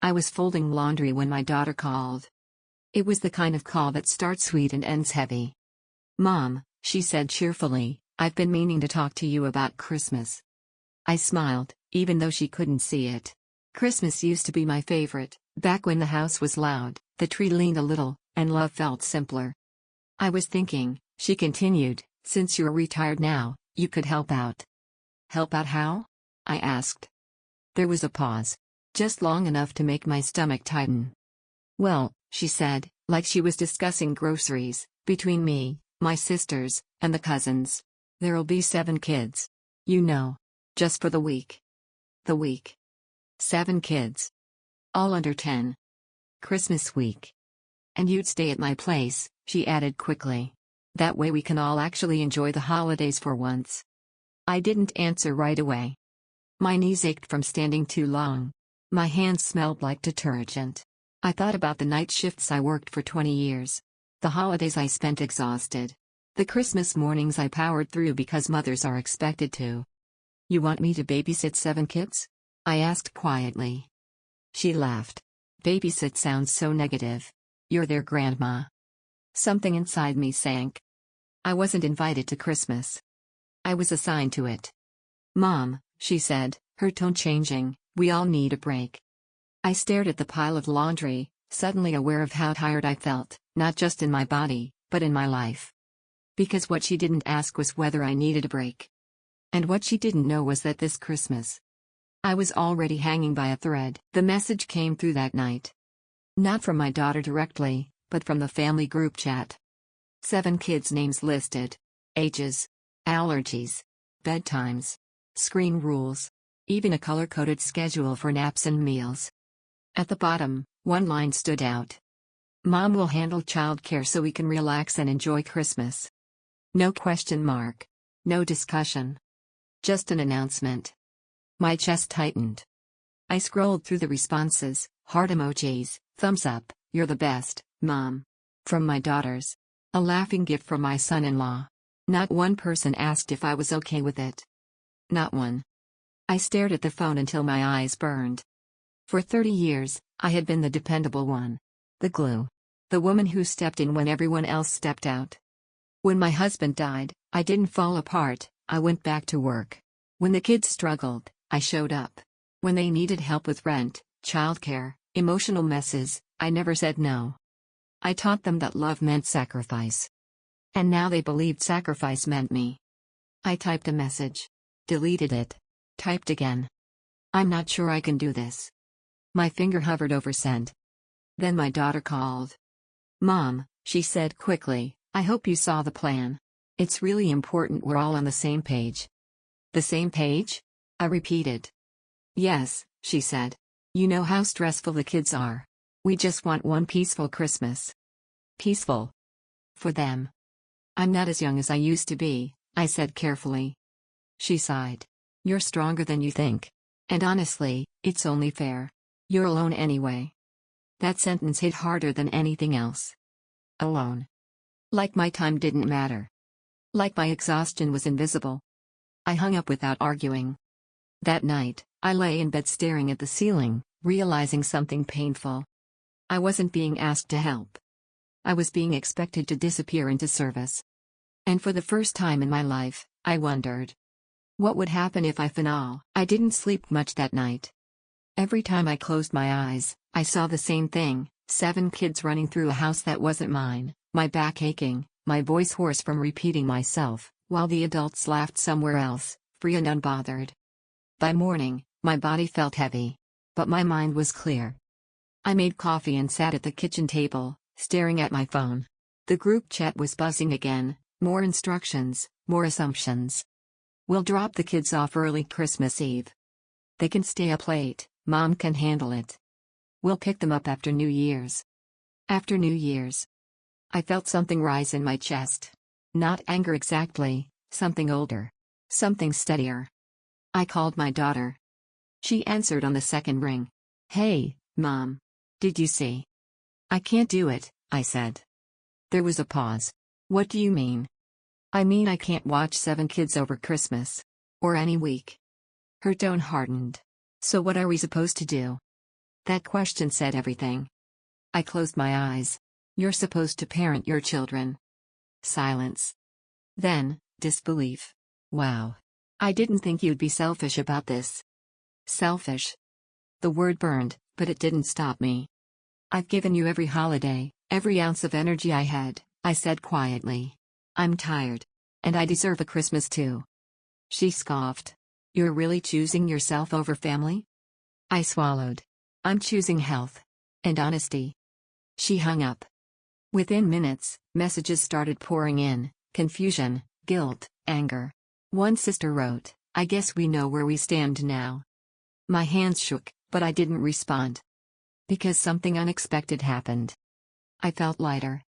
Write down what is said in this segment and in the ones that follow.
I was folding laundry when my daughter called. It was the kind of call that starts sweet and ends heavy. "Mom," she said cheerfully, "I've been meaning to talk to you about Christmas." I smiled, even though she couldn't see it. Christmas used to be my favorite, back when the house was loud, the tree leaned a little, and love felt simpler. "I was thinking," she continued, "since you're retired now, you could help out." "Help out how?" I asked. There was a pause. Just long enough to make my stomach tighten. "Well," she said, like she was discussing groceries, "between me, my sisters, and the cousins, there'll be 7 kids. You know. Just for the week." The week. 7 kids. All under 10. Christmas week. "And you'd stay at my place," she added quickly. "That way we can all actually enjoy the holidays for once." I didn't answer right away. My knees ached from standing too long. My hands smelled like detergent. I thought about the night shifts I worked for 20 years. The holidays I spent exhausted. The Christmas mornings I powered through because mothers are expected to. "You want me to babysit 7 kids?" I asked quietly. She laughed. "Babysit sounds so negative. You're their grandma." Something inside me sank. I wasn't invited to Christmas. I was assigned to it. "Mom," she said, her tone changing, "we all need a break." I stared at the pile of laundry, suddenly aware of how tired I felt, not just in my body, but in my life. Because what she didn't ask was whether I needed a break. And what she didn't know was that this Christmas, I was already hanging by a thread. The message came through that night. Not from my daughter directly, but from the family group chat. 7 kids' names listed. Ages. Allergies. Bedtimes. Screen rules. Even a color-coded schedule for naps and meals. At the bottom, one line stood out. "Mom will handle childcare so we can relax and enjoy Christmas." No question mark. No discussion. Just an announcement. My chest tightened. I scrolled through the responses, heart emojis, thumbs up, "You're the best, Mom." From my daughters. A laughing gift from my son-in-law. Not one person asked if I was okay with it. Not one. I stared at the phone until my eyes burned. For 30 years, I had been the dependable one. The glue. The woman who stepped in when everyone else stepped out. When my husband died, I didn't fall apart, I went back to work. When the kids struggled, I showed up. When they needed help with rent, childcare, emotional messes, I never said no. I taught them that love meant sacrifice. And now they believed sacrifice meant me. I typed a message. Deleted it. Typed again. "I'm not sure I can do this." My finger hovered over send. Then my daughter called. "Mom," she said quickly, "I hope you saw the plan. It's really important we're all on the same page." "The same page?" I repeated. "Yes," she said. "You know how stressful the kids are. We just want one peaceful Christmas." Peaceful. For them. "I'm not as young as I used to be," I said carefully. She sighed. "You're stronger than you think. And honestly, it's only fair. You're alone anyway." That sentence hit harder than anything else. Alone. Like my time didn't matter. Like my exhaustion was invisible. I hung up without arguing. That night, I lay in bed staring at the ceiling, realizing something painful. I wasn't being asked to help. I was being expected to disappear into service. And for the first time in my life, I wondered, what would happen if I finale? I didn't sleep much that night. Every time I closed my eyes, I saw the same thing, 7 kids running through a house that wasn't mine, my back aching, my voice hoarse from repeating myself, while the adults laughed somewhere else, free and unbothered. By morning, my body felt heavy. But my mind was clear. I made coffee and sat at the kitchen table, staring at my phone. The group chat was buzzing again, more instructions, more assumptions. "We'll drop the kids off early Christmas Eve. They can stay up late, Mom can handle it. We'll pick them up after New Year's." After New Year's. I felt something rise in my chest. Not anger exactly, something older. Something steadier. I called my daughter. She answered on the second ring. "Hey, Mom. Did you see?" "I can't do it," I said. There was a pause. "What do you mean?" "I mean I can't watch 7 kids over Christmas. Or any week." Her tone hardened. "So what are we supposed to do?" That question said everything. I closed my eyes. You're supposed to parent your children. Silence. Then, disbelief. Wow. I didn't think you'd be selfish about this. Selfish. The word burned, but it didn't stop me. I've given you every holiday, every ounce of energy I had, I said quietly. I'm tired. And I deserve a Christmas too. She scoffed. You're really choosing yourself over family? I swallowed. I'm choosing health. And honesty. She hung up. Within minutes, messages started pouring in, confusion, guilt, anger. One sister wrote, I guess we know where we stand now. My hands shook, but I didn't respond. Because something unexpected happened. I felt lighter.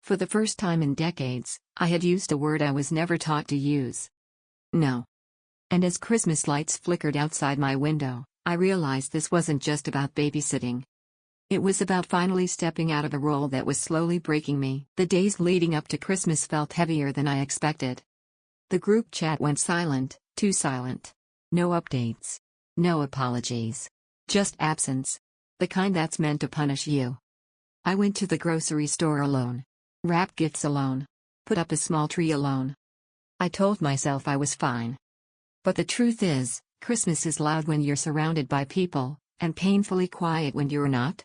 For the first time in decades, I had used a word I was never taught to use. No. And as Christmas lights flickered outside my window, I realized this wasn't just about babysitting. It was about finally stepping out of a role that was slowly breaking me. The days leading up to Christmas felt heavier than I expected. The group chat went silent, too silent. No updates. No apologies. Just absence. The kind that's meant to punish you. I went to the grocery store alone. Wrapped gifts alone. Put up a small tree alone. I told myself I was fine. But the truth is, Christmas is loud when you're surrounded by people, and painfully quiet when you're not.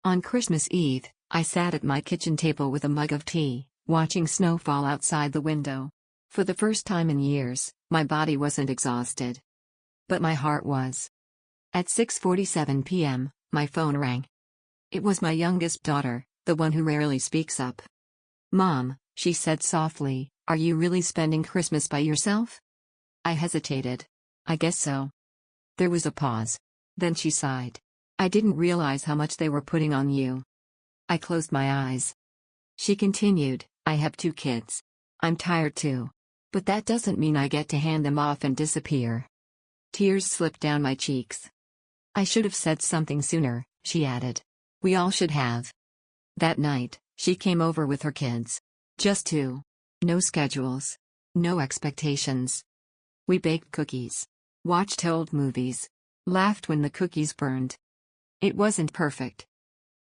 On Christmas Eve, I sat at my kitchen table with a mug of tea, watching snow fall outside the window. For the first time in years, my body wasn't exhausted. But my heart was. At 6:47 p.m., my phone rang. It was my youngest daughter, the one who rarely speaks up. Mom, she said softly, are you really spending Christmas by yourself? I hesitated. I guess so. There was a pause. Then she sighed. I didn't realize how much they were putting on you. I closed my eyes. She continued, I have 2 kids. I'm tired too. But that doesn't mean I get to hand them off and disappear. Tears slipped down my cheeks. I should have said something sooner, she added. We all should have. That night, she came over with her kids. Just 2. No schedules. No expectations. We baked cookies. Watched old movies. Laughed when the cookies burned. It wasn't perfect.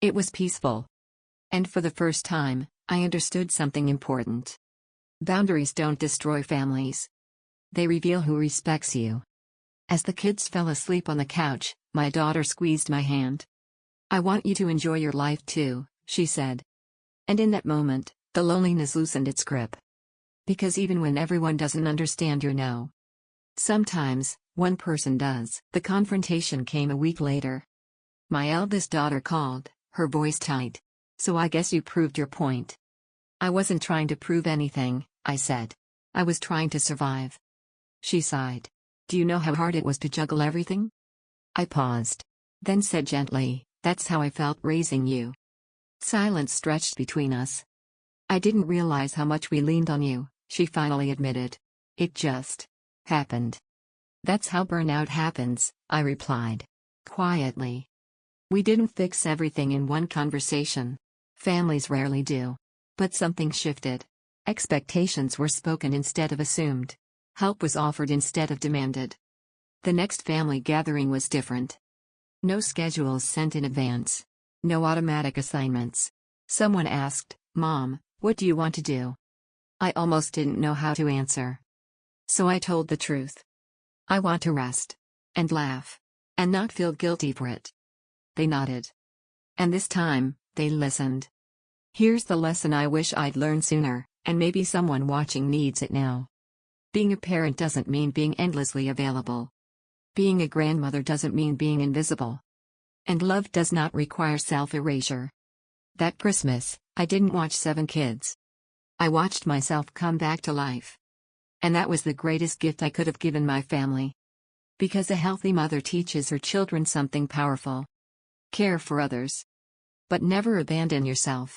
It was peaceful. And for the first time, I understood something important. Boundaries don't destroy families. They reveal who respects you. As the kids fell asleep on the couch, my daughter squeezed my hand. I want you to enjoy your life too, she said. And in that moment, the loneliness loosened its grip. Because even when everyone doesn't understand your no, sometimes, one person does. The confrontation came a week later. My eldest daughter called, her voice tight. So I guess you proved your point. I wasn't trying to prove anything, I said. I was trying to survive. She sighed. Do you know how hard it was to juggle everything? I paused. Then said gently, that's how I felt raising you. Silence stretched between us. I didn't realize how much we leaned on you, she finally admitted. It just happened. That's how burnout happens, I replied. Quietly. We didn't fix everything in one conversation. Families rarely do. But something shifted. Expectations were spoken instead of assumed. Help was offered instead of demanded. The next family gathering was different. No schedules sent in advance. No automatic assignments. Someone asked, Mom, what do you want to do? I almost didn't know how to answer. So I told the truth. I want to rest. And laugh. And not feel guilty for it. They nodded. And this time, they listened. Here's the lesson I wish I'd learned sooner, and maybe someone watching needs it now. Being a parent doesn't mean being endlessly available. Being a grandmother doesn't mean being invisible. And love does not require self-erasure. That Christmas, I didn't watch 7 kids. I watched myself come back to life. And that was the greatest gift I could have given my family. Because a healthy mother teaches her children something powerful. Care for others. But never abandon yourself.